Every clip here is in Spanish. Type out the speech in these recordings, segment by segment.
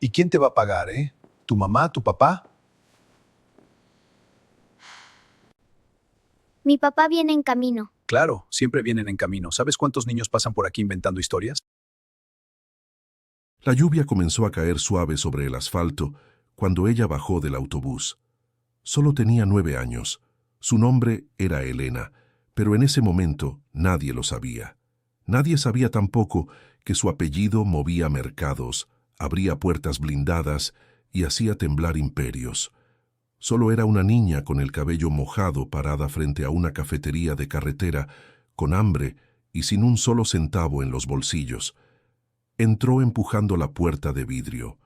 ¿Y quién te va a pagar, eh? ¿Tu mamá, tu papá? Mi papá viene en camino. Claro, siempre vienen en camino. ¿Sabes cuántos niños pasan por aquí inventando historias? La lluvia comenzó a caer suave sobre el asfalto cuando ella bajó del autobús. Solo tenía 9 años. Su nombre era Elena, pero en ese momento nadie lo sabía. Nadie sabía tampoco que su apellido movía mercados, abría puertas blindadas y hacía temblar imperios. Solo era una niña con el cabello mojado parada frente a una cafetería de carretera, con hambre y sin un solo centavo en los bolsillos. Entró empujando la puerta de vidrio.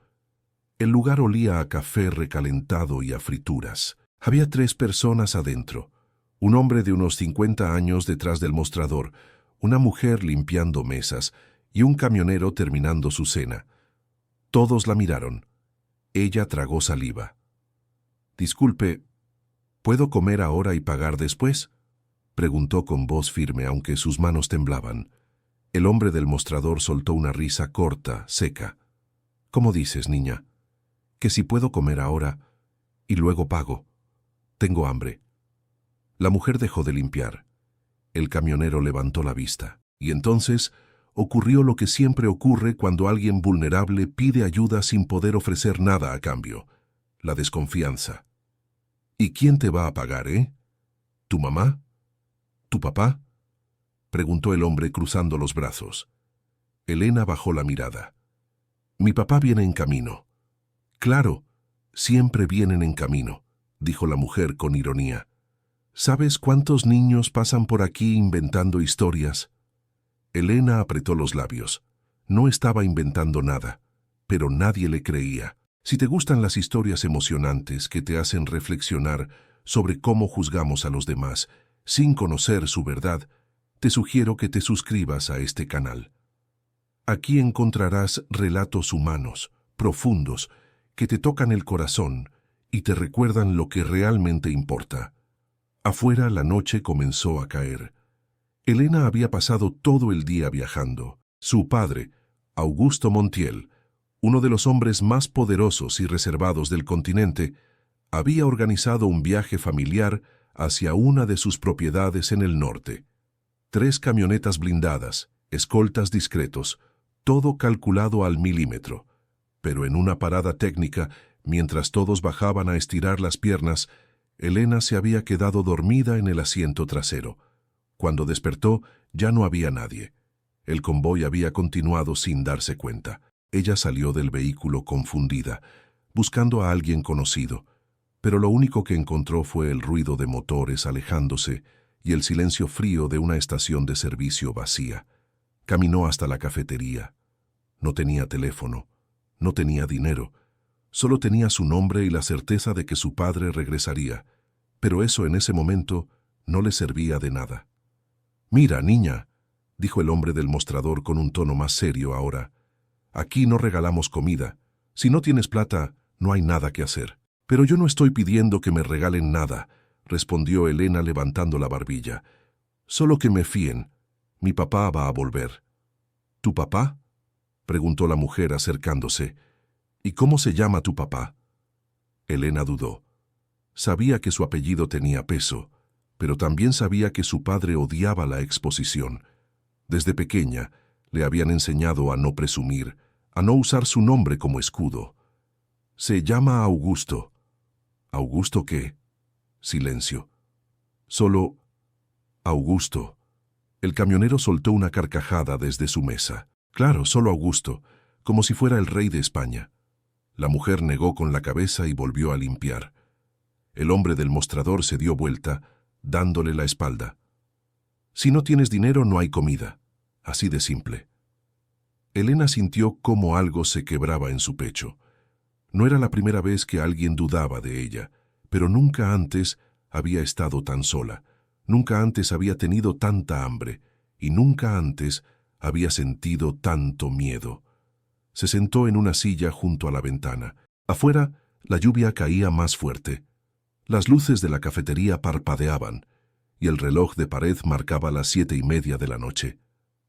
El lugar olía a café recalentado y a frituras. Había 3 personas adentro. Un hombre de unos 50 años detrás del mostrador, una mujer limpiando mesas y un camionero terminando su cena. Todos la miraron. Ella tragó saliva. «Disculpe, ¿puedo comer ahora y pagar después?», preguntó con voz firme, aunque sus manos temblaban. El hombre del mostrador soltó una risa corta, seca. «¿Cómo dices, niña? Que si puedo comer ahora y luego pago. Tengo hambre». La mujer dejó de limpiar. El camionero levantó la vista. Y entonces ocurrió lo que siempre ocurre cuando alguien vulnerable pide ayuda sin poder ofrecer nada a cambio: la desconfianza. «¿Y quién te va a pagar, eh? ¿Tu mamá? ¿Tu papá?», preguntó el hombre cruzando los brazos. Elena bajó la mirada. «Mi papá viene en camino». «Claro, siempre vienen en camino», dijo la mujer con ironía. «¿Sabes cuántos niños pasan por aquí inventando historias?». Elena apretó los labios. No estaba inventando nada, pero nadie le creía. Si te gustan las historias emocionantes que te hacen reflexionar sobre cómo juzgamos a los demás sin conocer su verdad, te sugiero que te suscribas a este canal. Aquí encontrarás relatos humanos, profundos, que te tocan el corazón y te recuerdan lo que realmente importa. Afuera la noche comenzó a caer. Elena había pasado todo el día viajando. Su padre, Augusto Montiel, uno de los hombres más poderosos y reservados del continente, había organizado un viaje familiar hacia una de sus propiedades en el norte. 3 camionetas blindadas, escoltas discretos, todo calculado al milímetro. Pero en una parada técnica, mientras todos bajaban a estirar las piernas, Elena se había quedado dormida en el asiento trasero. Cuando despertó, ya no había nadie. El convoy había continuado sin darse cuenta. Ella salió del vehículo confundida, buscando a alguien conocido, pero lo único que encontró fue el ruido de motores alejándose y el silencio frío de una estación de servicio vacía. Caminó hasta la cafetería. No tenía teléfono, no tenía dinero, solo tenía su nombre y la certeza de que su padre regresaría, pero eso en ese momento no le servía de nada. «Mira, niña», dijo el hombre del mostrador con un tono más serio ahora, «aquí no regalamos comida. Si no tienes plata, no hay nada que hacer». «Pero yo no estoy pidiendo que me regalen nada», respondió Elena levantando la barbilla. «Solo que me fíen. Mi papá va a volver». «¿Tu papá?», preguntó la mujer acercándose. «¿Y cómo se llama tu papá?». Elena dudó. Sabía que su apellido tenía peso, pero también sabía que su padre odiaba la exposición. Desde pequeña le habían enseñado a no presumir, a no usar su nombre como escudo. «Se llama Augusto». «¿Augusto qué?». Silencio. Solo «Augusto». El camionero soltó una carcajada desde su mesa. «Claro, solo Augusto, como si fuera el rey de España». La mujer negó con la cabeza y volvió a limpiar. El hombre del mostrador se dio vuelta, dándole la espalda. «Si no tienes dinero, no hay comida. Así de simple». Elena sintió cómo algo se quebraba en su pecho. No era la primera vez que alguien dudaba de ella, pero nunca antes había estado tan sola, nunca antes había tenido tanta hambre, y nunca antes había sentido tanto miedo. Se sentó en una silla junto a la ventana. Afuera, la lluvia caía más fuerte. Las luces de la cafetería parpadeaban, y el reloj de pared marcaba las 7:30 de la noche.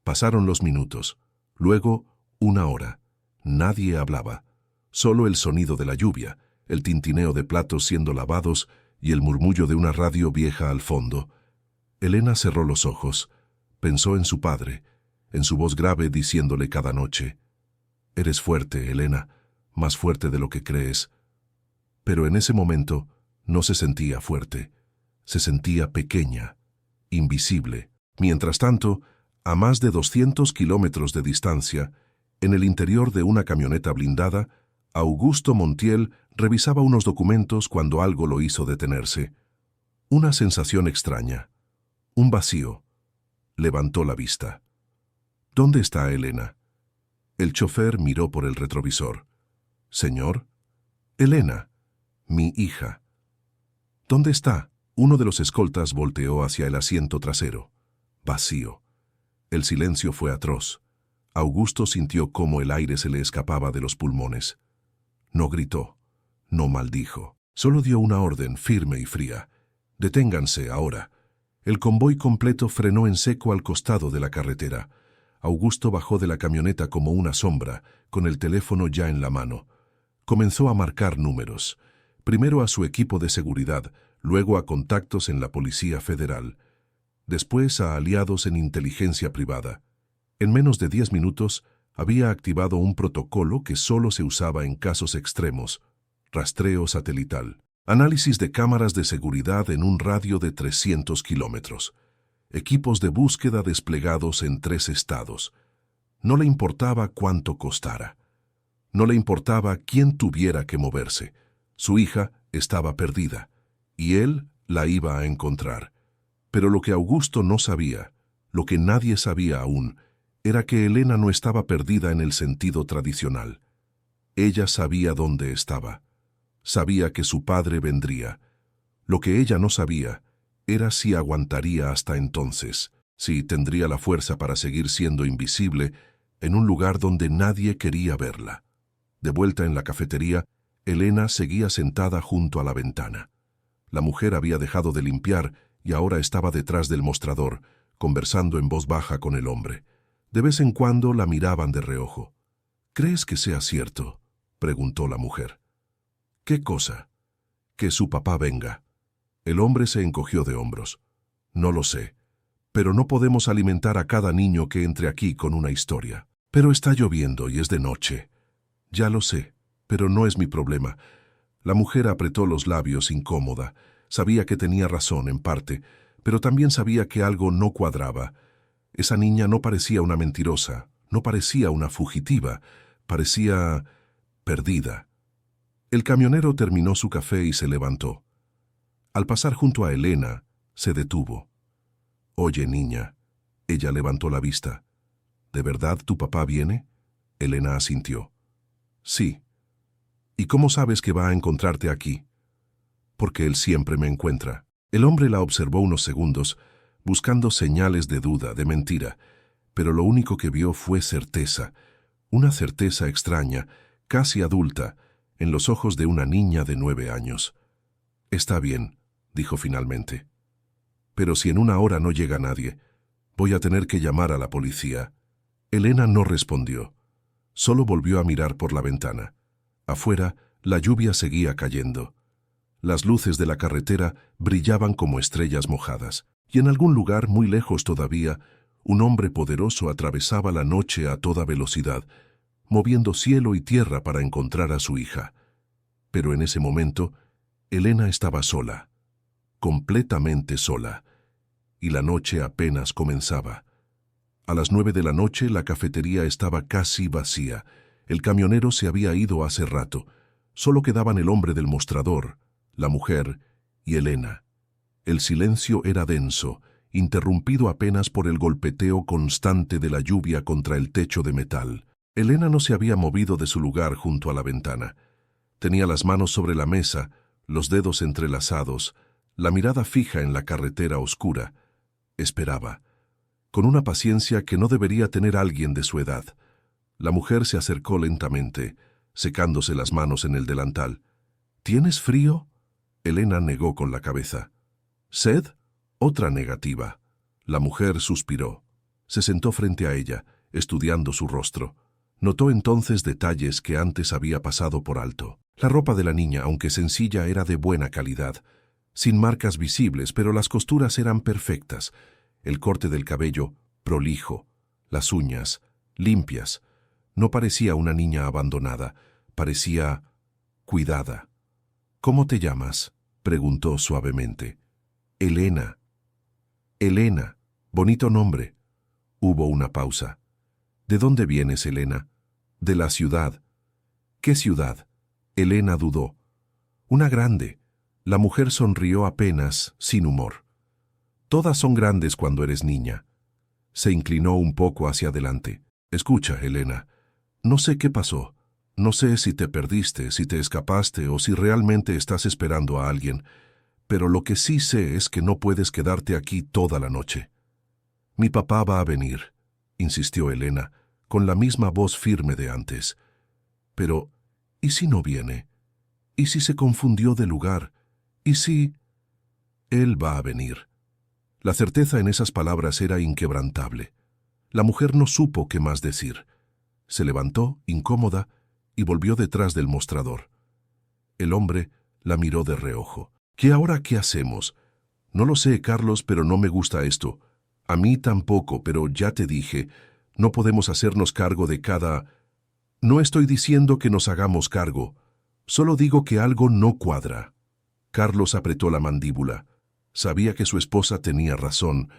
Pasaron los minutos, luego 1 hora. Nadie hablaba. Solo el sonido de la lluvia, el tintineo de platos siendo lavados y el murmullo de una radio vieja al fondo. Elena cerró los ojos, pensó en su padre, en su voz grave diciéndole cada noche: «Eres fuerte, Elena, más fuerte de lo que crees». Pero en ese momento no se sentía fuerte, se sentía pequeña, invisible. Mientras tanto, a más de 200 kilómetros de distancia, en el interior de una camioneta blindada, Augusto Montiel revisaba unos documentos cuando algo lo hizo detenerse. Una sensación extraña, un vacío. Levantó la vista. «¿Dónde está Elena?». El chofer miró por el retrovisor. «Señor». «Elena, mi hija». «¿Dónde está?». Uno de los escoltas volteó hacia el asiento trasero. Vacío. El silencio fue atroz. Augusto sintió cómo el aire se le escapaba de los pulmones. No gritó, no maldijo, solo dio una orden firme y fría: «Deténganse ahora». El convoy completo frenó en seco al costado de la carretera. Augusto bajó de la camioneta como una sombra, con el teléfono ya en la mano. Comenzó a marcar números. Primero a su equipo de seguridad, luego a contactos en la Policía Federal, después a aliados en inteligencia privada. En menos de 10 minutos había activado un protocolo que solo se usaba en casos extremos: rastreo satelital, análisis de cámaras de seguridad en un radio de 300 kilómetros, equipos de búsqueda desplegados en 3 estados. No le importaba cuánto costara. No le importaba quién tuviera que moverse. Su hija estaba perdida, y él la iba a encontrar. Pero lo que Augusto no sabía, lo que nadie sabía aún, era que Elena no estaba perdida en el sentido tradicional. Ella sabía dónde estaba. Sabía que su padre vendría. Lo que ella no sabía era si aguantaría hasta entonces, si tendría la fuerza para seguir siendo invisible en un lugar donde nadie quería verla. De vuelta en la cafetería, Elena seguía sentada junto a la ventana. La mujer había dejado de limpiar y ahora estaba detrás del mostrador, conversando en voz baja con el hombre. De vez en cuando la miraban de reojo. «¿Crees que sea cierto?», preguntó la mujer. «¿Qué cosa?». «Que su papá venga». El hombre se encogió de hombros. «No lo sé, pero no podemos alimentar a cada niño que entre aquí con una historia. Pero está lloviendo y es de noche». «Ya lo sé, pero no es mi problema». La mujer apretó los labios incómoda. Sabía que tenía razón en parte, pero también sabía que algo no cuadraba. Esa niña no parecía una mentirosa, no parecía una fugitiva, parecía perdida. El camionero terminó su café y se levantó. Al pasar junto a Elena, se detuvo. «Oye, niña». Ella levantó la vista. «¿De verdad tu papá viene?». Elena asintió. «Sí». «¿Y cómo sabes que va a encontrarte aquí?». «Porque él siempre me encuentra». El hombre la observó unos segundos, buscando señales de duda, de mentira, pero lo único que vio fue certeza, una certeza extraña, casi adulta, en los ojos de una niña de 9 años. «Está bien», dijo finalmente. «Pero si en una hora no llega nadie, voy a tener que llamar a la policía». Elena no respondió. Solo volvió a mirar por la ventana. Afuera, la lluvia seguía cayendo. Las luces de la carretera brillaban como estrellas mojadas, y en algún lugar muy lejos todavía, un hombre poderoso atravesaba la noche a toda velocidad, moviendo cielo y tierra para encontrar a su hija. Pero en ese momento, Elena estaba sola, completamente sola, y la noche apenas comenzaba. A las 9 de la noche la cafetería estaba casi vacía. El camionero se había ido hace rato. Solo quedaban el hombre del mostrador, la mujer y Elena. El silencio era denso, interrumpido apenas por el golpeteo constante de la lluvia contra el techo de metal. Elena no se había movido de su lugar junto a la ventana. Tenía las manos sobre la mesa, los dedos entrelazados, la mirada fija en la carretera oscura. Esperaba, con una paciencia que no debería tener alguien de su edad. La mujer se acercó lentamente, secándose las manos en el delantal. «¿Tienes frío?». Elena negó con la cabeza. «¿Sed?». Otra negativa. La mujer suspiró. Se sentó frente a ella, estudiando su rostro. Notó entonces detalles que antes había pasado por alto. La ropa de la niña, aunque sencilla, era de buena calidad, sin marcas visibles, pero las costuras eran perfectas. El corte del cabello, prolijo, las uñas, limpias. No parecía una niña abandonada, parecía cuidada. «¿Cómo te llamas?», preguntó suavemente. «Elena». «Elena, bonito nombre». Hubo una pausa. «¿De dónde vienes, Elena?». «De la ciudad». «¿Qué ciudad?». Elena dudó. «Una grande». La mujer sonrió apenas, sin humor. «Todas son grandes cuando eres niña». Se inclinó un poco hacia adelante. «Escucha, Elena, no sé qué pasó. No sé si te perdiste, si te escapaste o si realmente estás esperando a alguien, pero lo que sí sé es que no puedes quedarte aquí toda la noche». «Mi papá va a venir», insistió Elena, con la misma voz firme de antes. «Pero, ¿y si no viene? ¿Y si se confundió de lugar? ¿Y si...?» «Él va a venir». La certeza en esas palabras era inquebrantable. La mujer no supo qué más decir. Se levantó, incómoda, y volvió detrás del mostrador. El hombre la miró de reojo. «¿Qué ahora qué hacemos?». «No lo sé, Carlos, pero no me gusta esto». «A mí tampoco, pero ya te dije, no podemos hacernos cargo de cada...». «No estoy diciendo que nos hagamos cargo, solo digo que algo no cuadra». Carlos apretó la mandíbula. Sabía que su esposa tenía razón,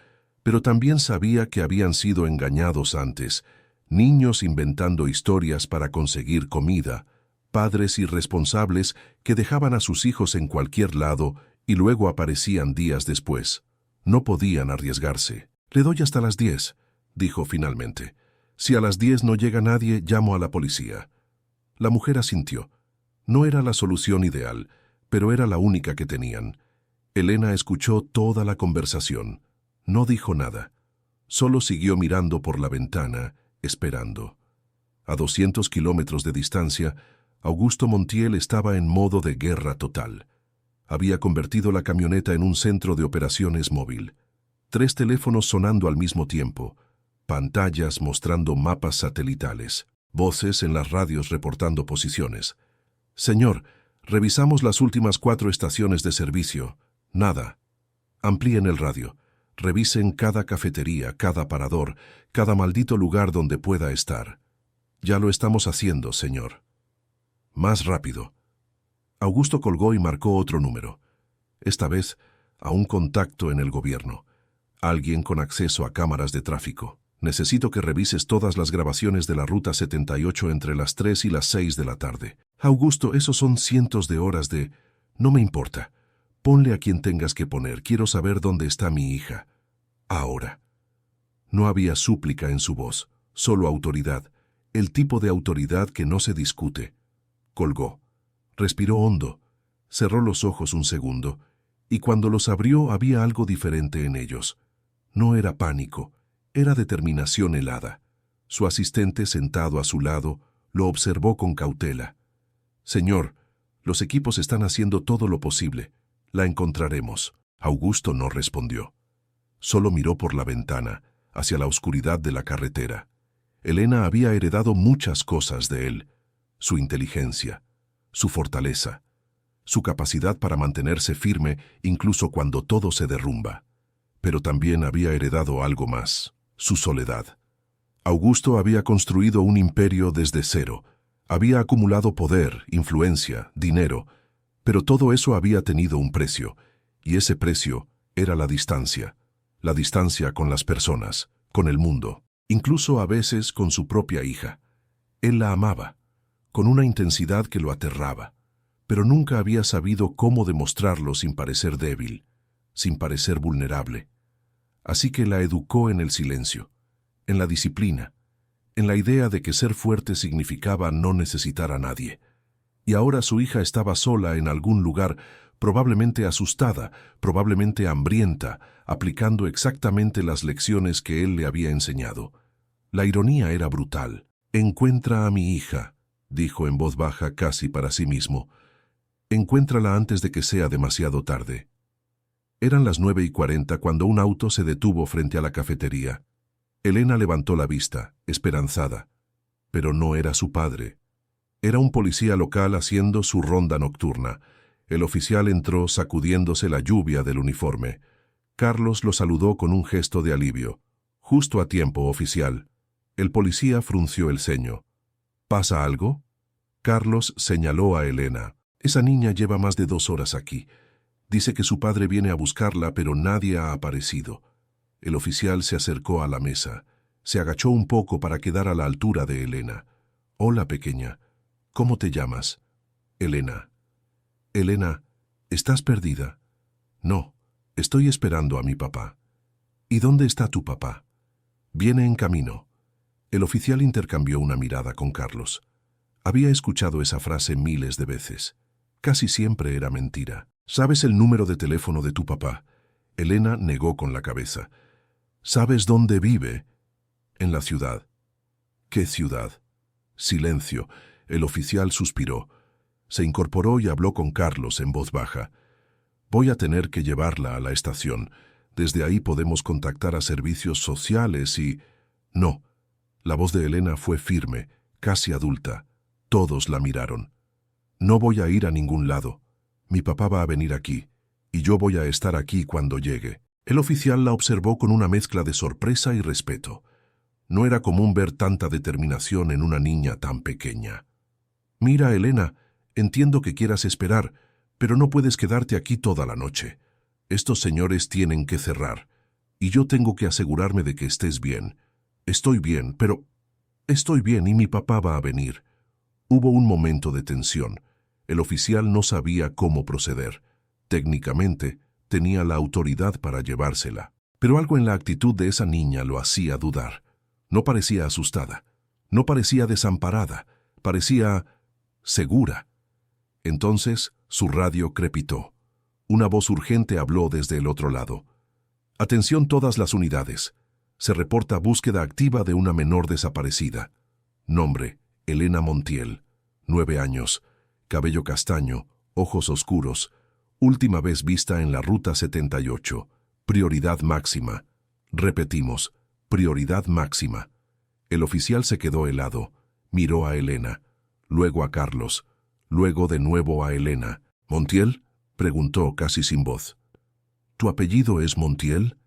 pero también sabía que habían sido engañados antes, niños inventando historias para conseguir comida, padres irresponsables que dejaban a sus hijos en cualquier lado y luego aparecían días después. No podían arriesgarse. «Le doy hasta las 10», dijo finalmente. «Si a las 10 no llega nadie, llamo a la policía». La mujer asintió. No era la solución ideal, pero era la única que tenían. Elena escuchó toda la conversación. No dijo nada. Solo siguió mirando por la ventana, esperando. A 200 kilómetros de distancia, Augusto Montiel estaba en modo de guerra total. Había convertido la camioneta en un centro de operaciones móvil. 3 teléfonos sonando al mismo tiempo, pantallas mostrando mapas satelitales, voces en las radios reportando posiciones. «Señor, revisamos las últimas 4 estaciones de servicio. Nada». «Amplíen el radio. Revisen cada cafetería, cada parador, cada maldito lugar donde pueda estar». «Ya lo estamos haciendo, señor». «Más rápido». Augusto colgó y marcó otro número. Esta vez, a un contacto en el gobierno. Alguien con acceso a cámaras de tráfico. «Necesito que revises todas las grabaciones de la Ruta 78 entre las 3 y las 6 de la tarde». «Augusto, esos son cientos de horas de...». «No me importa. Ponle a quien tengas que poner. Quiero saber dónde está mi hija. Ahora». No había súplica en su voz, solo autoridad. El tipo de autoridad que no se discute. Colgó. Respiró hondo. Cerró los ojos un segundo, y cuando los abrió había algo diferente en ellos. No era pánico, era determinación helada. Su asistente, sentado a su lado, lo observó con cautela. «Señor, los equipos están haciendo todo lo posible. La encontraremos». Augusto no respondió. Solo miró por la ventana, hacia la oscuridad de la carretera. Elena había heredado muchas cosas de él. Su inteligencia, su fortaleza, su capacidad para mantenerse firme incluso cuando todo se derrumba. Pero también había heredado algo más, su soledad. Augusto había construido un imperio desde cero. Había acumulado poder, influencia, dinero, pero todo eso había tenido un precio, y ese precio era la distancia con las personas, con el mundo, incluso a veces con su propia hija. Él la amaba, con una intensidad que lo aterraba, pero nunca había sabido cómo demostrarlo sin parecer débil, sin parecer vulnerable. Así que la educó en el silencio, en la disciplina, en la idea de que ser fuerte significaba no necesitar a nadie. Y ahora su hija estaba sola en algún lugar, probablemente asustada, probablemente hambrienta, aplicando exactamente las lecciones que él le había enseñado. La ironía era brutal. «Encuentra a mi hija», dijo en voz baja casi para sí mismo. «Encuéntrala antes de que sea demasiado tarde». Eran las 9:40 cuando un auto se detuvo frente a la cafetería. Elena levantó la vista, esperanzada. pero no era su padre. Era un policía local haciendo su ronda nocturna. El oficial entró sacudiéndose la lluvia del uniforme. Carlos lo saludó con un gesto de alivio. Justo a tiempo, oficial. El policía frunció el ceño. ¿Pasa algo? Carlos señaló a Elena. Esa niña lleva más de 2 horas aquí. Dice que su padre viene a buscarla, pero nadie ha aparecido. El oficial se acercó a la mesa. Se agachó un poco para quedar a la altura de Elena. Hola, pequeña. ¿Cómo te llamas? Elena. Elena, ¿estás perdida? No, estoy esperando a mi papá. ¿Y dónde está tu papá? Viene en camino. El oficial intercambió una mirada con Carlos. Había escuchado esa frase miles de veces. Casi siempre era mentira. ¿Sabes el número de teléfono de tu papá? Elena negó con la cabeza. ¿Sabes dónde vive? En la ciudad. ¿Qué ciudad? Silencio. El oficial suspiró. Se incorporó y habló con Carlos en voz baja. Voy a tener que llevarla a la estación. Desde ahí podemos contactar a servicios sociales y... No. La voz de Elena fue firme, casi adulta. Todos la miraron. No voy a ir a ningún lado. Mi papá va a venir aquí, y yo voy a estar aquí cuando llegue. El oficial la observó con una mezcla de sorpresa y respeto. No era común ver tanta determinación en una niña tan pequeña. Mira, Elena, entiendo que quieras esperar, pero no puedes quedarte aquí toda la noche. Estos señores tienen que cerrar, y yo tengo que asegurarme de que estés bien. Estoy bien, pero... Estoy bien y mi papá va a venir. Hubo un momento de tensión. El oficial no sabía cómo proceder. Técnicamente, tenía la autoridad para llevársela. Pero algo en la actitud de esa niña lo hacía dudar. No parecía asustada. No parecía desamparada. Parecía... segura. Entonces, su radio crepitó. Una voz urgente habló desde el otro lado. Atención todas las unidades. Se reporta búsqueda activa de una menor desaparecida. Nombre, Elena Montiel. 9 años. Cabello castaño, ojos oscuros. Última vez vista en la Ruta 78. Prioridad máxima. Repetimos, prioridad máxima. El oficial se quedó helado. Miró a Elena, luego a Carlos, luego de nuevo a Elena. ¿Montiel? Preguntó casi sin voz. ¿Tu apellido es Montiel?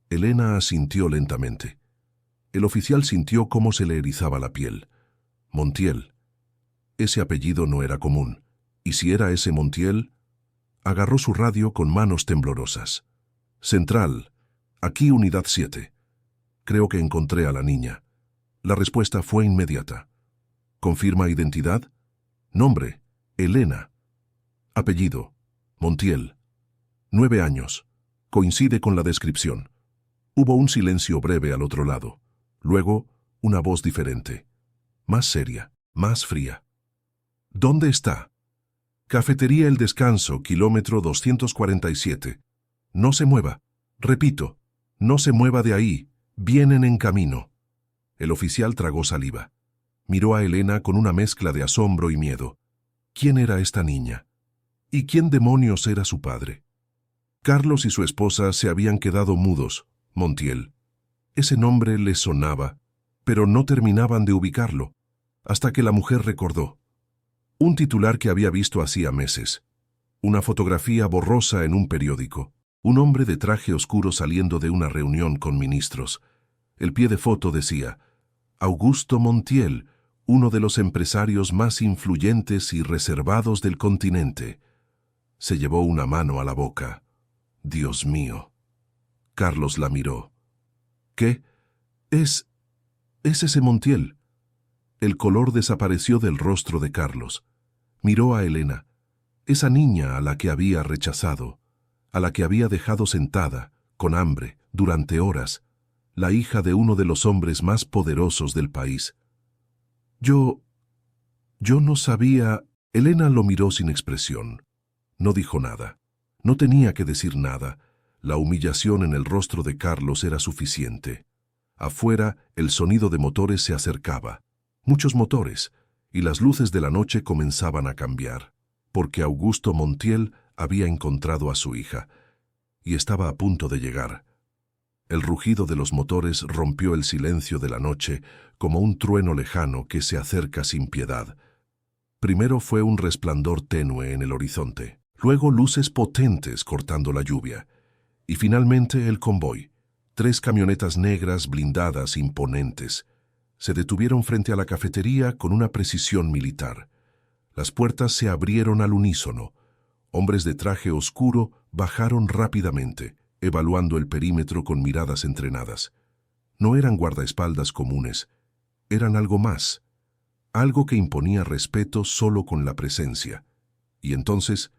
Elena asintió lentamente. El oficial sintió cómo se le erizaba la piel. Montiel. Ese apellido no era común. ¿Y si era ese Montiel? Agarró su radio con manos temblorosas. Central. Aquí unidad 7. Creo que encontré a la niña. La respuesta fue inmediata. ¿Confirma identidad? Nombre, Elena. Apellido, Montiel. 9 años. Coincide con la descripción. Hubo un silencio breve al otro lado. Luego, una voz diferente. Más seria, más fría. ¿Dónde está? Cafetería El Descanso, kilómetro 247. No se mueva. Repito, no se mueva de ahí. Vienen en camino. El oficial tragó saliva. Miró a Elena con una mezcla de asombro y miedo. ¿Quién era esta niña? ¿Y quién demonios era su padre? Carlos y su esposa se habían quedado mudos. Montiel. Ese nombre les sonaba, pero no terminaban de ubicarlo, hasta que la mujer recordó. Un titular que había visto hacía meses. Una fotografía borrosa en un periódico. Un hombre de traje oscuro saliendo de una reunión con ministros. El pie de foto decía, Augusto Montiel, uno de los empresarios más influyentes y reservados del continente. Se llevó una mano a la boca. Dios mío. Carlos la miró. ¿Qué? Es ese Montiel. El color desapareció del rostro de Carlos. Miró a Elena, esa niña a la que había rechazado, a la que había dejado sentada, con hambre, durante horas, la hija de uno de los hombres más poderosos del país. Yo no sabía... Elena lo miró sin expresión. No dijo nada. No tenía que decir nada. La humillación en el rostro de Carlos era suficiente. Afuera, el sonido de motores se acercaba. Muchos motores, y las luces de la noche comenzaban a cambiar, porque Augusto Montiel había encontrado a su hija, y estaba a punto de llegar. El rugido de los motores rompió el silencio de la noche como un trueno lejano que se acerca sin piedad. Primero fue un resplandor tenue en el horizonte, luego luces potentes cortando la lluvia, y finalmente el convoy. 3 camionetas negras blindadas imponentes se detuvieron frente a la cafetería con una precisión militar. Las puertas se abrieron al unísono. Hombres de traje oscuro bajaron rápidamente, evaluando el perímetro con miradas entrenadas. No eran guardaespaldas comunes, eran algo más, algo que imponía respeto solo con la presencia. Y entonces,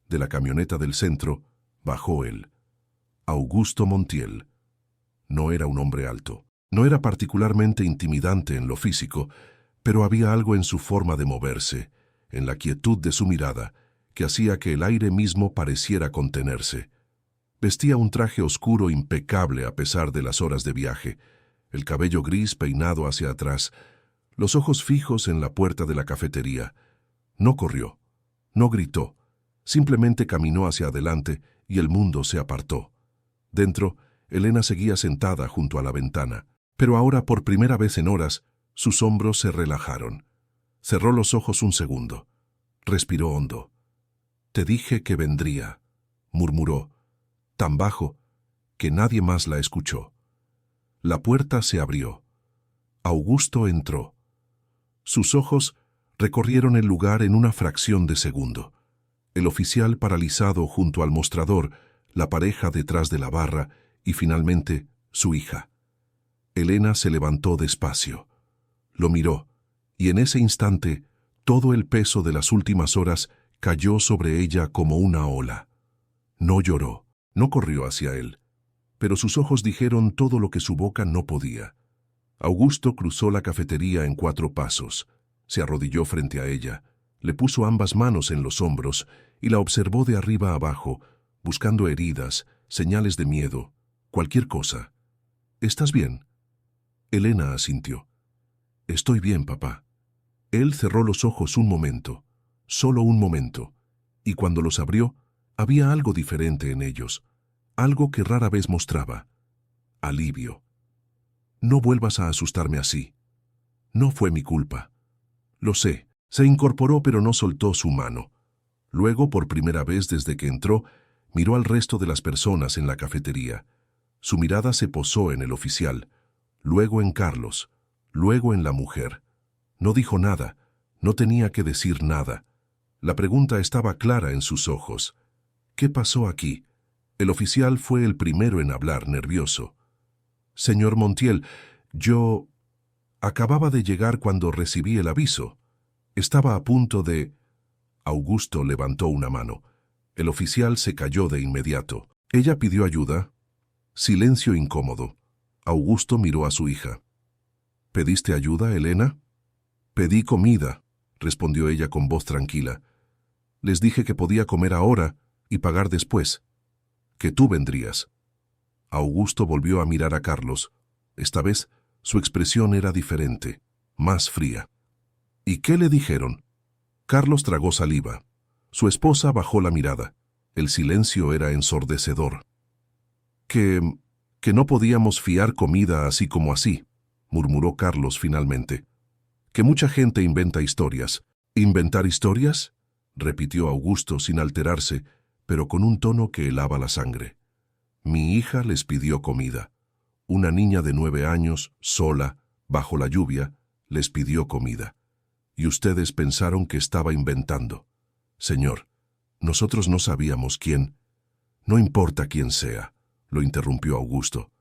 de la camioneta del centro, bajó él, Augusto Montiel. No era un hombre alto, no era particularmente intimidante en lo físico, pero había algo en su forma de moverse, en la quietud de su mirada, que hacía que el aire mismo pareciera contenerse. Vestía un traje oscuro impecable a pesar de las horas de viaje, el cabello gris peinado hacia atrás, los ojos fijos en la puerta de la cafetería. No corrió, no gritó, simplemente caminó hacia adelante y el mundo se apartó. Dentro, Elena seguía sentada junto a la ventana, pero ahora por primera vez en horas, sus hombros se relajaron. Cerró los ojos un segundo. Respiró hondo. «Te dije que vendría», murmuró, tan bajo que nadie más la escuchó. La puerta se abrió. Augusto entró. Sus ojos recorrieron el lugar en una fracción de segundo. El oficial paralizado junto al mostrador, la pareja detrás de la barra y finalmente su hija. Elena se levantó despacio. Lo miró, y en ese instante todo el peso de las últimas horas cayó sobre ella como una ola. No lloró, no corrió hacia él, pero sus ojos dijeron todo lo que su boca no podía. Augusto cruzó la cafetería en 4 pasos, se arrodilló frente a ella, le puso ambas manos en los hombros y la observó de arriba a abajo, buscando heridas, señales de miedo, cualquier cosa. «¿Estás bien?» Elena asintió. «Estoy bien, papá». Él cerró los ojos un momento, solo un momento, y cuando los abrió, había algo diferente en ellos, algo que rara vez mostraba. Alivio. «No vuelvas a asustarme así. No fue mi culpa». «Lo sé». Se incorporó pero no soltó su mano. Luego, por primera vez desde que entró, miró al resto de las personas en la cafetería. Su mirada se posó en el oficial, luego en Carlos, luego en la mujer. No dijo nada, no tenía que decir nada. La pregunta estaba clara en sus ojos. «¿Qué pasó aquí?» El oficial fue el primero en hablar, nervioso. «Señor Montiel, yo acababa de llegar cuando recibí el aviso. Estaba a punto de...» Augusto levantó una mano. El oficial se calló de inmediato. Ella pidió ayuda. Silencio incómodo. Augusto miró a su hija. «¿Pediste ayuda, Elena?» «Pedí comida», respondió ella con voz tranquila. «Les dije que podía comer ahora y pagar después. Que tú vendrías». Augusto volvió a mirar a Carlos. Esta vez, su expresión era diferente, más fría. «¿Y qué le dijeron?» Carlos tragó saliva. Su esposa bajó la mirada. El silencio era ensordecedor. Que no podíamos fiar comida así como así», murmuró Carlos finalmente. «Que mucha gente inventa historias». «¿Inventar historias?», repitió Augusto sin alterarse, pero con un tono que helaba la sangre. «Mi hija les pidió comida. Una niña de 9 años, sola, bajo la lluvia, les pidió comida. Y ustedes pensaron que estaba inventando. Señor, nosotros no sabíamos quién». «No importa quién sea», lo interrumpió Augusto.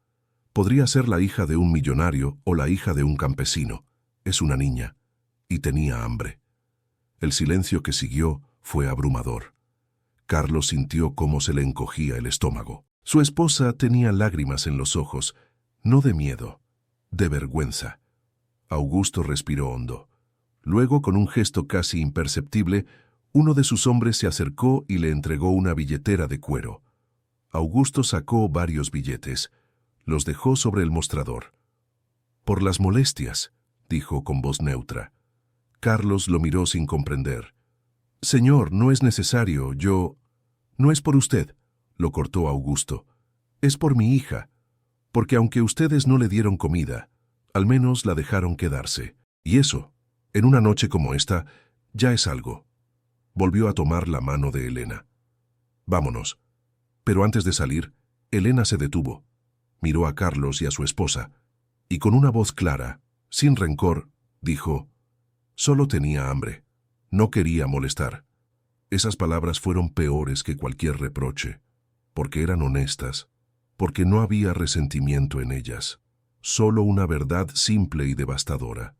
«Podría ser la hija de un millonario o la hija de un campesino. Es una niña. Y tenía hambre». El silencio que siguió fue abrumador. Carlos sintió cómo se le encogía el estómago. Su esposa tenía lágrimas en los ojos, no de miedo, de vergüenza. Augusto respiró hondo. Luego, con un gesto casi imperceptible, uno de sus hombres se acercó y le entregó una billetera de cuero. Augusto sacó varios billetes. Los dejó sobre el mostrador. «Por las molestias», dijo con voz neutra. Carlos lo miró sin comprender. «Señor, no es necesario, yo...» «No es por usted», lo cortó Augusto. «Es por mi hija. Porque aunque ustedes no le dieron comida, al menos la dejaron quedarse. Y eso, en una noche como esta, ya es algo. Volvió a tomar la mano de Elena. Vámonos. Pero antes de salir, Elena se detuvo, miró a Carlos y a su esposa, y con una voz clara, sin rencor, dijo: «Solo tenía hambre. No quería molestar». Esas palabras fueron peores que cualquier reproche, porque eran honestas, porque no había resentimiento en ellas, solo una verdad simple y devastadora.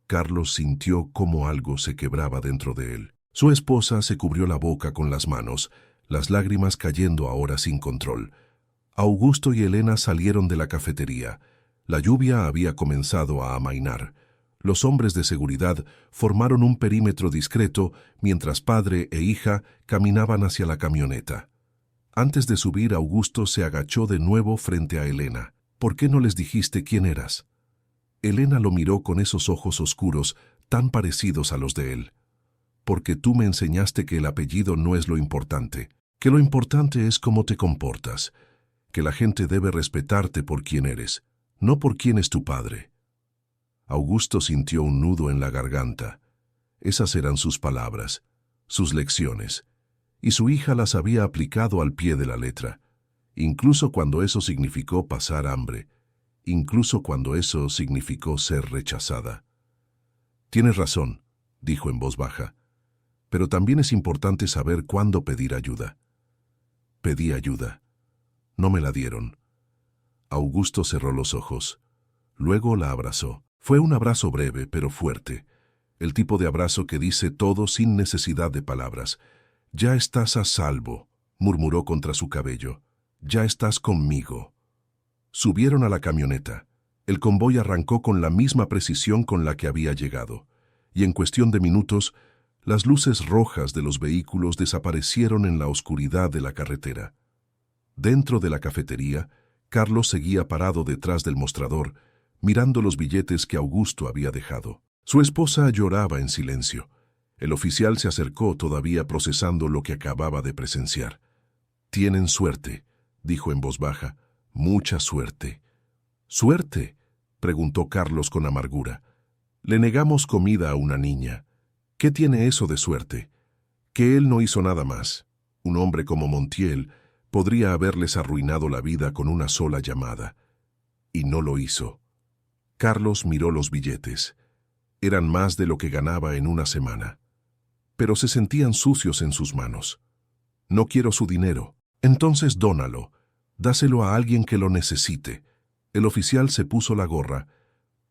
Carlos sintió cómo algo se quebraba dentro de él. Su esposa se cubrió la boca con las manos, las lágrimas cayendo ahora sin control. Augusto y Elena salieron de la cafetería. La lluvia había comenzado a amainar. Los hombres de seguridad formaron un perímetro discreto mientras padre e hija caminaban hacia la camioneta. Antes de subir, Augusto se agachó de nuevo frente a Elena. «¿Por qué no les dijiste quién eras?» Elena lo miró con esos ojos oscuros, tan parecidos a los de él. «Porque tú me enseñaste que el apellido no es lo importante, que lo importante es cómo te comportas, que la gente debe respetarte por quién eres, no por quién es tu padre». Augusto sintió un nudo en la garganta. Esas eran sus palabras, sus lecciones, y su hija las había aplicado al pie de la letra, incluso cuando eso significó pasar hambre, incluso cuando eso significó ser rechazada. «Tienes razón», dijo en voz baja, «pero también es importante saber cuándo pedir ayuda». Pedí ayuda. No me la dieron. Augusto cerró los ojos. Luego la abrazó. Fue un abrazo breve, pero fuerte. El tipo de abrazo que dice todo sin necesidad de palabras. «Ya estás a salvo», murmuró contra su cabello. «Ya estás conmigo». Subieron a la camioneta. El convoy arrancó con la misma precisión con la que había llegado, y en cuestión de minutos, las luces rojas de los vehículos desaparecieron en la oscuridad de la carretera. Dentro de la cafetería, Carlos seguía parado detrás del mostrador, mirando los billetes que Augusto había dejado. Su esposa lloraba en silencio. El oficial se acercó, todavía procesando lo que acababa de presenciar. «Tienen suerte», dijo en voz baja, «mucha suerte». «¿Suerte?», preguntó Carlos con amargura. «Le negamos comida a una niña. ¿Qué tiene eso de suerte? Que él no hizo nada más. Un hombre como Montiel podría haberles arruinado la vida con una sola llamada. Y no lo hizo». Carlos miró los billetes. Eran más de lo que ganaba en una semana. Pero se sentían sucios en sus manos. «No quiero su dinero». «Entonces dónalo. Dáselo a alguien que lo necesite». El oficial se puso la gorra,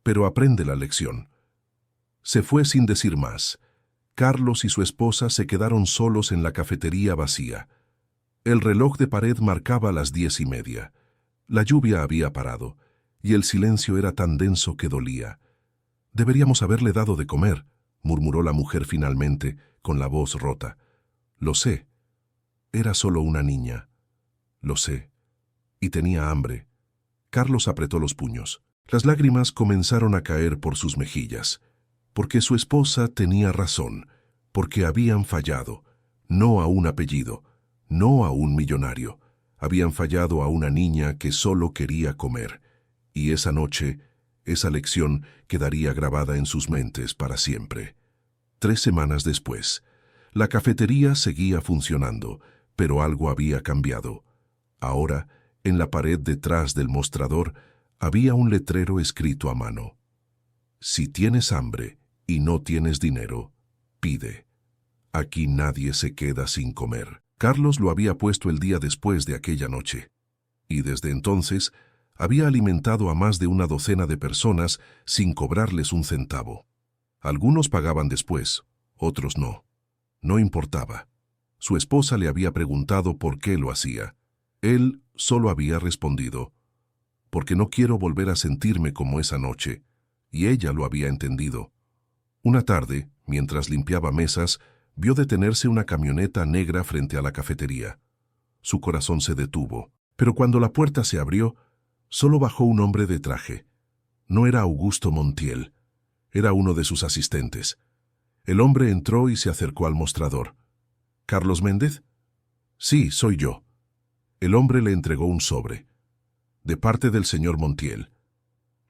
pero aprende la lección. Se fue sin decir más. Carlos y su esposa se quedaron solos en la cafetería vacía. El reloj de pared marcaba las 10:30. La lluvia había parado, y el silencio era tan denso que dolía. «Deberíamos haberle dado de comer», murmuró la mujer finalmente, con la voz rota. «Lo sé. Era solo una niña. Lo sé. Y tenía hambre». Carlos apretó los puños. Las lágrimas comenzaron a caer por sus mejillas. Porque su esposa tenía razón, porque habían fallado, no a un apellido, no a un millonario. Habían fallado a una niña que solo quería comer. Y esa noche, esa lección quedaría grabada en sus mentes para siempre. 3 semanas después, la cafetería seguía funcionando, pero algo había cambiado. Ahora, en la pared detrás del mostrador, había un letrero escrito a mano. «Si tienes hambre y no tienes dinero, pide. Aquí nadie se queda sin comer». Carlos lo había puesto el día después de aquella noche. Y desde entonces, había alimentado a más de una docena de personas sin cobrarles un centavo. Algunos pagaban después, otros no. No importaba. Su esposa le había preguntado por qué lo hacía. Él solo había respondido: «Porque no quiero volver a sentirme como esa noche», y ella lo había entendido. Una tarde, mientras limpiaba mesas, vio detenerse una camioneta negra frente a la cafetería. Su corazón se detuvo, pero cuando la puerta se abrió, solo bajó un hombre de traje. No era Augusto Montiel, era uno de sus asistentes. El hombre entró y se acercó al mostrador. «¿Carlos Méndez?» «Sí, soy yo». El hombre le entregó un sobre. de parte del señor Montiel.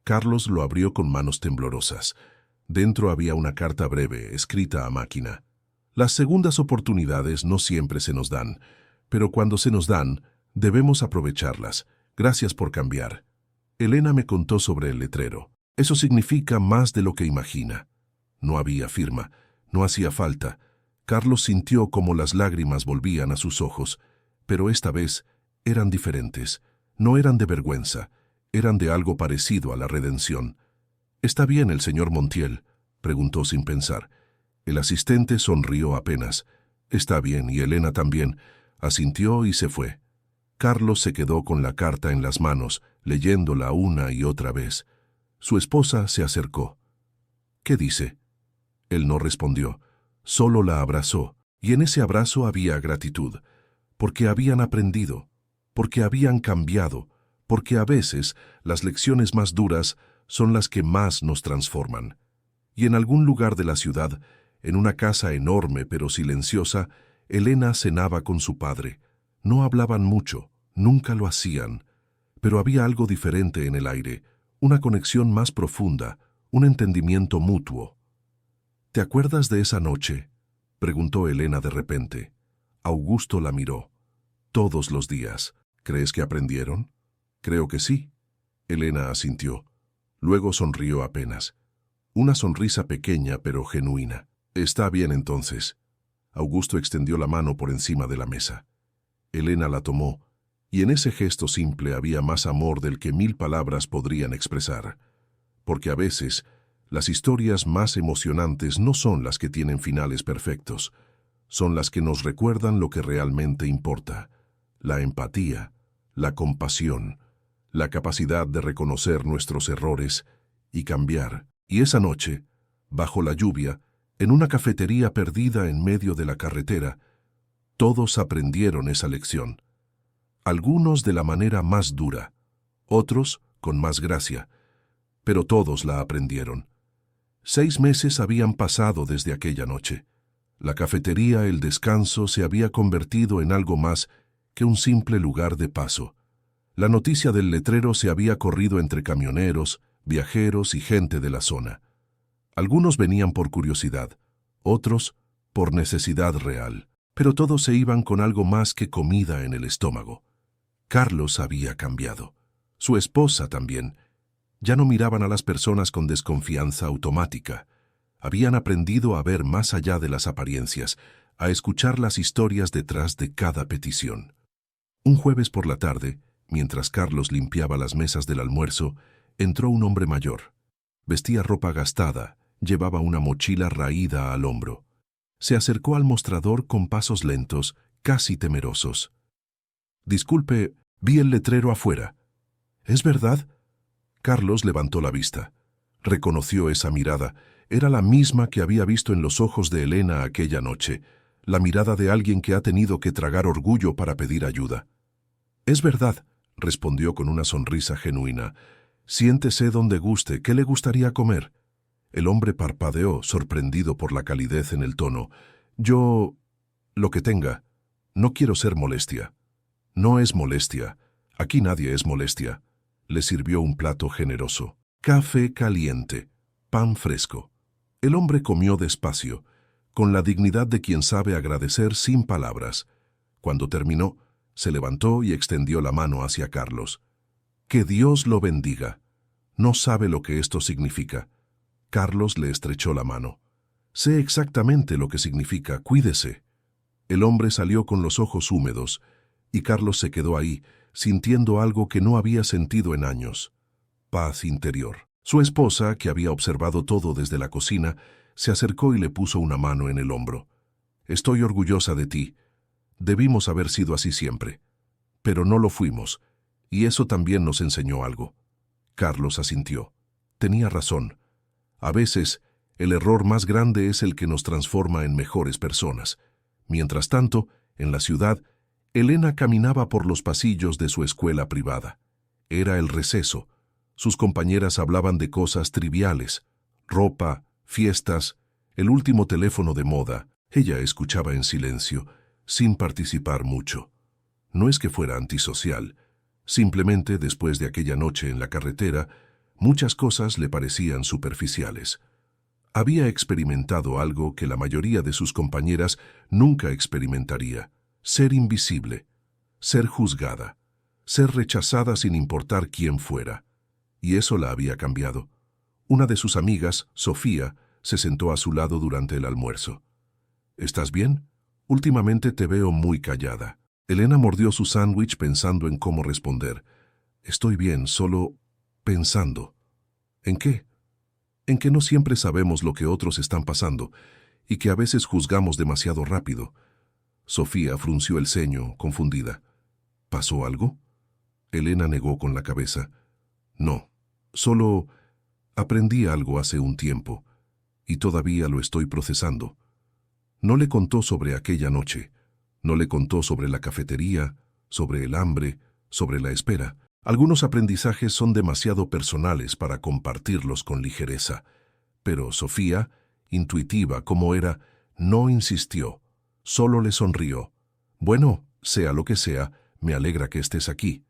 Carlos lo abrió con manos temblorosas. Dentro había una carta breve, escrita a máquina. Las segundas oportunidades no siempre se nos dan, pero cuando se nos dan, debemos aprovecharlas. Gracias por cambiar. Elena me contó sobre el letrero. Eso significa más de lo que imagina. No había firma, no hacía falta. Carlos sintió como las lágrimas volvían a sus ojos, pero esta vez eran diferentes. No eran de vergüenza, eran de algo parecido a la redención. «¿Está bien el señor Montiel?», preguntó sin pensar. El asistente sonrió apenas. «Está bien, y Elena también», asintió y se fue. Carlos se quedó con la carta en las manos, leyéndola una y otra vez. Su esposa se acercó. «¿Qué dice?». Él no respondió, solo la abrazó, y en ese abrazo había gratitud, porque habían aprendido, porque habían cambiado, porque a veces las lecciones más duras son las que más nos transforman. Y en algún lugar de la ciudad, en una casa enorme pero silenciosa, Elena cenaba con su padre. No hablaban mucho, nunca lo hacían, pero había algo diferente en el aire, una conexión más profunda, un entendimiento mutuo. «¿Te acuerdas de esa noche?», preguntó Elena de repente. Augusto la miró. «Todos los días. ¿Crees que aprendieron?». «Creo que sí». Elena asintió. Luego sonrió apenas. Una sonrisa pequeña pero genuina. «Está bien entonces». Augusto extendió la mano por encima de la mesa. Elena la tomó, y en ese gesto simple había más amor del que 1000 palabras podrían expresar. Porque a veces, las historias más emocionantes no son las que tienen finales perfectos, son las que nos recuerdan lo que realmente importa: la empatía, la compasión, la capacidad de reconocer nuestros errores y cambiar. Y esa noche, bajo la lluvia, en una cafetería perdida en medio de la carretera, todos aprendieron esa lección. Algunos de la manera más dura, otros con más gracia, pero todos la aprendieron. 6 meses habían pasado desde aquella noche. La cafetería, el descanso, se había convertido en algo más que un simple lugar de paso. La noticia del letrero se había corrido entre camioneros, viajeros y gente de la zona. Algunos venían por curiosidad, otros por necesidad real, pero todos se iban con algo más que comida en el estómago. Carlos había cambiado. Su esposa también. Ya no miraban a las personas con desconfianza automática. Habían aprendido a ver más allá de las apariencias, a escuchar las historias detrás de cada petición. Un jueves por la tarde, mientras Carlos limpiaba las mesas del almuerzo, entró un hombre mayor. Vestía ropa gastada, llevaba una mochila raída al hombro. Se acercó al mostrador con pasos lentos, casi temerosos. «Disculpe, vi el letrero afuera». «¿Es verdad?». Carlos levantó la vista. Reconoció esa mirada. Era la misma que había visto en los ojos de Elena aquella noche, la mirada de alguien que ha tenido que tragar orgullo para pedir ayuda. «Es verdad», respondió con una sonrisa genuina. «Siéntese donde guste. ¿Qué le gustaría comer?». El hombre parpadeó, sorprendido por la calidez en el tono. «Yo... lo que tenga. No quiero ser molestia». «No es molestia. Aquí nadie es molestia». Le sirvió un plato generoso. Café caliente, pan fresco. El hombre comió despacio, con la dignidad de quien sabe agradecer sin palabras. Cuando terminó, se levantó y extendió la mano hacia Carlos. «Que Dios lo bendiga». No sabe lo que esto significa. Carlos le estrechó la mano. «Sé exactamente lo que significa. Cuídese». El hombre salió con los ojos húmedos, y Carlos se quedó ahí, sintiendo algo que no había sentido en años: paz interior. Su esposa, que había observado todo desde la cocina, se acercó y le puso una mano en el hombro. «Estoy orgullosa de ti. Debimos haber sido así siempre. Pero no lo fuimos, y eso también nos enseñó algo». Carlos asintió. Tenía razón. A veces, el error más grande es el que nos transforma en mejores personas. Mientras tanto, en la ciudad, Elena caminaba por los pasillos de su escuela privada. Era el receso. Sus compañeras hablaban de cosas triviales: ropa, fiestas, el último teléfono de moda. Ella escuchaba en silencio, sin participar mucho. No es que fuera antisocial, Simplemente, después de aquella noche en la carretera, muchas cosas le parecían superficiales. Había experimentado algo que la mayoría de sus compañeras nunca experimentaría: ser invisible, ser juzgada, ser rechazada sin importar quién fuera. Y eso la había cambiado. Una de sus amigas, Sofía, se sentó a su lado durante el almuerzo. ¿Estás bien? Últimamente te veo muy callada. Elena mordió su sándwich pensando en cómo responder. Estoy bien, solo pensando. ¿En qué? En que no siempre sabemos lo que otros están pasando y que a veces juzgamos demasiado rápido. Sofía frunció el ceño, confundida. ¿Pasó algo? Elena negó con la cabeza. No, solo aprendí algo hace un tiempo y todavía lo estoy procesando. No le contó sobre aquella noche. No le contó sobre la cafetería, sobre el hambre, sobre la espera. Algunos aprendizajes son demasiado personales para compartirlos con ligereza. Pero Sofía, intuitiva como era, no insistió. Solo le sonrió. Bueno, sea lo que sea, me alegra que estés aquí.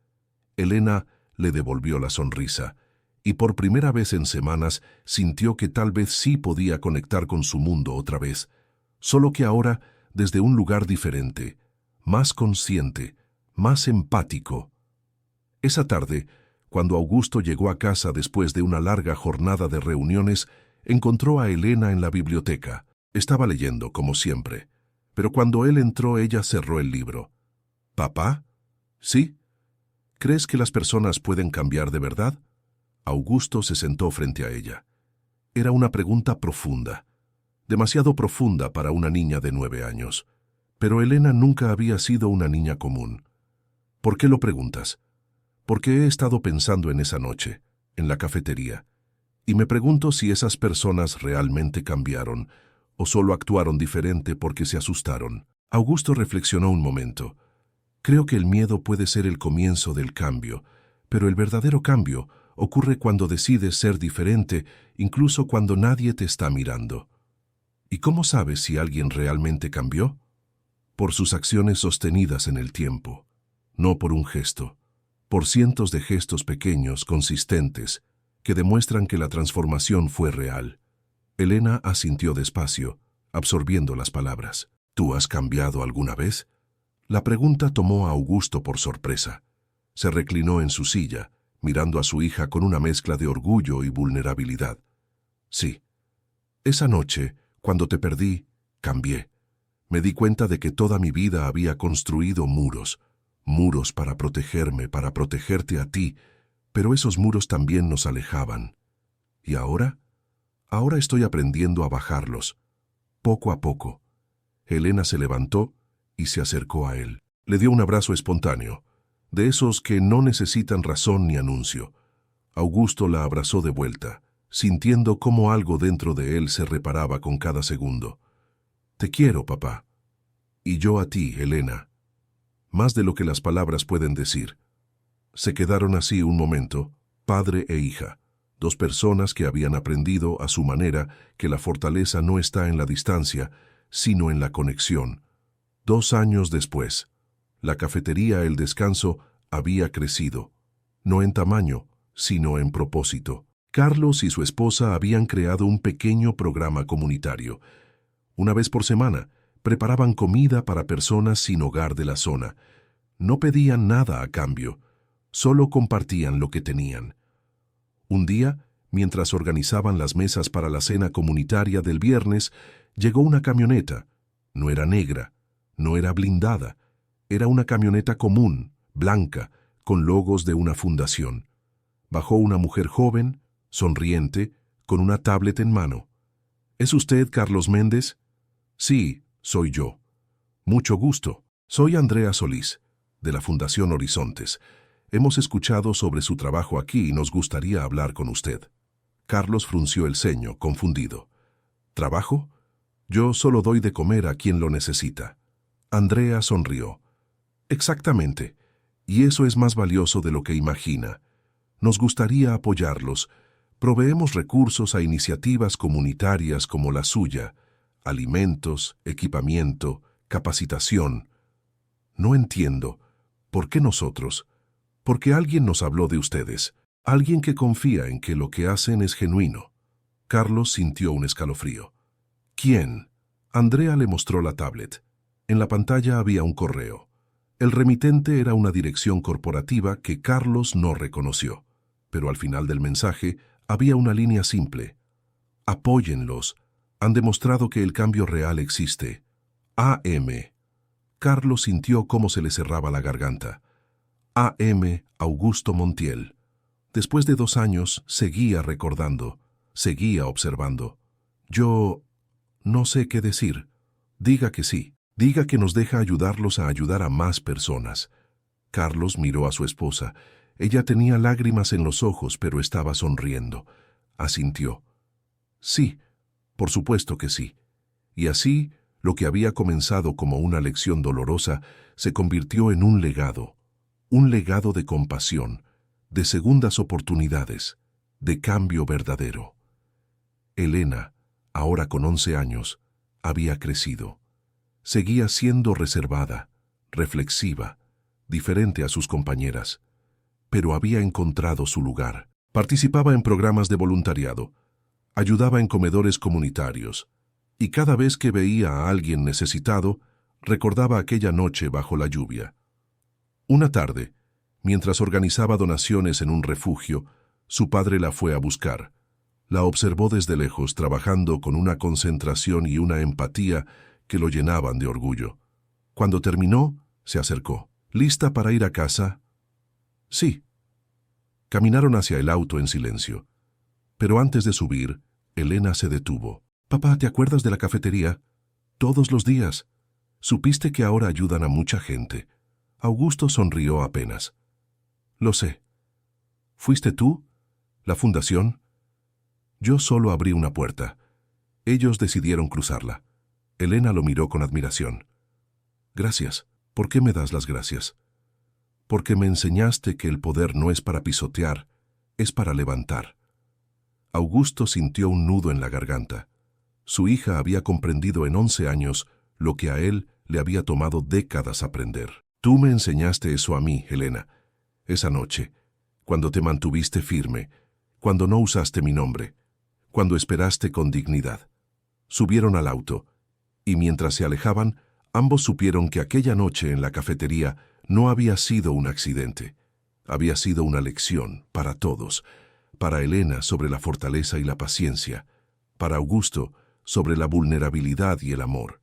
Elena le devolvió la sonrisa, y por primera vez en semanas sintió que tal vez sí podía conectar con su mundo otra vez, solo que ahora desde un lugar diferente, más consciente, más empático. Esa tarde, cuando Augusto llegó a casa después de una larga jornada de reuniones, encontró a Elena en la biblioteca. Estaba leyendo, como siempre, pero cuando él entró ella cerró el libro. ¿Papá? ¿Sí? ¿Crees que las personas pueden cambiar de verdad? Augusto se sentó frente a ella. Era una pregunta profunda, demasiado profunda para una niña de 9 años. Pero Elena nunca había sido una niña común. ¿Por qué lo preguntas? Porque he estado pensando en esa noche, en la cafetería, y me pregunto si esas personas realmente cambiaron o solo actuaron diferente porque se asustaron. Augusto reflexionó un momento. Creo que el miedo puede ser el comienzo del cambio, pero el verdadero cambio ocurre cuando decides ser diferente, incluso cuando nadie te está mirando. ¿Y cómo sabes si alguien realmente cambió? Por sus acciones sostenidas en el tiempo, no por un gesto, por cientos de gestos pequeños, consistentes, que demuestran que la transformación fue real. Elena asintió despacio, absorbiendo las palabras. ¿Tú has cambiado alguna vez? La pregunta tomó a Augusto por sorpresa. Se reclinó en su silla, mirando a su hija con una mezcla de orgullo y vulnerabilidad. Sí. Esa noche, cuando te perdí, cambié. Me di cuenta de que toda mi vida había construido muros para protegerme, para protegerte a ti, pero esos muros también nos alejaban. ¿Y ahora? Ahora estoy aprendiendo a bajarlos, poco a poco. Elena se levantó y se acercó a él. Le dio un abrazo espontáneo, de esos que no necesitan razón ni anuncio. Augusto la abrazó de vuelta, sintiendo cómo algo dentro de él se reparaba con cada segundo. Te quiero, papá. Y yo a ti, Elena. Más de lo que las palabras pueden decir. Se quedaron así un momento, padre e hija, dos personas que habían aprendido a su manera que la fortaleza no está en la distancia, sino en la conexión. 2 años después, la cafetería El Descanso había crecido, no en tamaño, sino en propósito. Carlos y su esposa habían creado un pequeño programa comunitario. Una vez por semana, preparaban comida para personas sin hogar de la zona. No pedían nada a cambio, solo compartían lo que tenían. Un día, mientras organizaban las mesas para la cena comunitaria del viernes, llegó una camioneta. No era negra, no era blindada, era una camioneta común, blanca, con logos de una fundación. Bajó una mujer joven, sonriente, con una tablet en mano. ¿Es usted Carlos Méndez? Sí, soy yo. Mucho gusto. Soy Andrea Solís, de la Fundación Horizontes. Hemos escuchado sobre su trabajo aquí y nos gustaría hablar con usted. Carlos frunció el ceño, confundido. ¿Trabajo? Yo solo doy de comer a quien lo necesita. Andrea sonrió. Exactamente. Y eso es más valioso de lo que imagina. Nos gustaría apoyarlos. Proveemos recursos a iniciativas comunitarias como la suya, alimentos, equipamiento, capacitación. No entiendo. ¿Por qué nosotros? Porque alguien nos habló de ustedes, alguien que confía en que lo que hacen es genuino. Carlos sintió un escalofrío. ¿Quién? Andrea le mostró la tablet. En la pantalla había un correo. El remitente era una dirección corporativa que Carlos no reconoció, pero al final del mensaje había una línea simple. Apóyenlos. Han demostrado que el cambio real existe. A.M. Carlos sintió cómo se le cerraba la garganta. A.M. Augusto Montiel. Después de 2 años, seguía recordando, seguía observando. Yo no sé qué decir. Diga que sí. Diga que nos deja ayudarlos a ayudar a más personas. Carlos miró a su esposa. Ella tenía lágrimas en los ojos, pero estaba sonriendo. Asintió. Sí, por supuesto que sí. Y así, lo que había comenzado como una lección dolorosa se convirtió en un legado de compasión, de segundas oportunidades, de cambio verdadero. Elena, ahora con 11 años, había crecido. Seguía siendo reservada, reflexiva, diferente a sus compañeras, pero había encontrado su lugar. Participaba en programas de voluntariado, ayudaba en comedores comunitarios, y cada vez que veía a alguien necesitado, recordaba aquella noche bajo la lluvia. Una tarde, mientras organizaba donaciones en un refugio, su padre la fue a buscar. La observó desde lejos, trabajando con una concentración y una empatía que lo llenaban de orgullo. Cuando terminó, se acercó. ¿Lista para ir a casa? Sí. Caminaron hacia el auto en silencio. Pero antes de subir, Elena se detuvo. Papá, ¿te acuerdas de la cafetería? Todos los días. Supiste que ahora ayudan a mucha gente. Augusto sonrió apenas. Lo sé. ¿Fuiste tú? ¿La fundación? Yo solo abrí una puerta. Ellos decidieron cruzarla. Elena lo miró con admiración. Gracias. ¿Por qué me das las gracias? Porque me enseñaste que el poder no es para pisotear, es para levantar. Augusto sintió un nudo en la garganta. Su hija había comprendido en 11 años lo que a él le había tomado décadas aprender. Tú me enseñaste eso a mí, Elena, esa noche, cuando te mantuviste firme, cuando no usaste mi nombre, cuando esperaste con dignidad. Subieron al auto, y mientras se alejaban, ambos supieron que aquella noche en la cafetería no había sido un accidente. Había sido una lección para todos, para Elena sobre la fortaleza y la paciencia, para Augusto sobre la vulnerabilidad y el amor,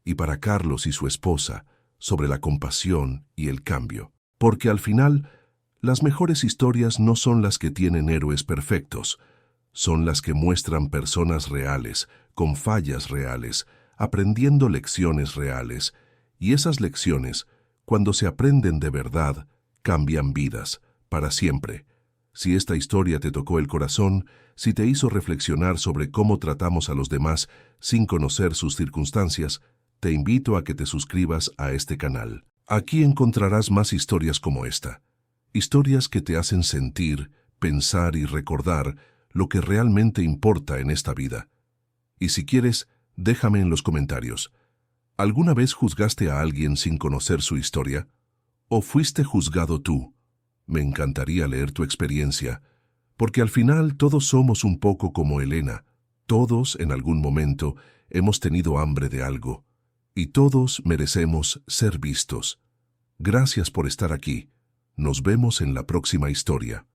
y para Carlos y su esposa sobre la compasión y el cambio. Porque al final, las mejores historias no son las que tienen héroes perfectos, son las que muestran personas reales, con fallas reales, aprendiendo lecciones reales, y esas lecciones, cuando se aprenden de verdad, cambian vidas, para siempre. Si esta historia te tocó el corazón, si te hizo reflexionar sobre cómo tratamos a los demás sin conocer sus circunstancias, te invito a que te suscribas a este canal. Aquí encontrarás más historias como esta. Historias que te hacen sentir, pensar y recordar lo que realmente importa en esta vida. Y si quieres, déjame en los comentarios. ¿Alguna vez juzgaste a alguien sin conocer su historia? ¿O fuiste juzgado tú? Me encantaría leer tu experiencia, porque al final todos somos un poco como Elena. Todos, en algún momento, hemos tenido hambre de algo, y todos merecemos ser vistos. Gracias por estar aquí. Nos vemos en la próxima historia.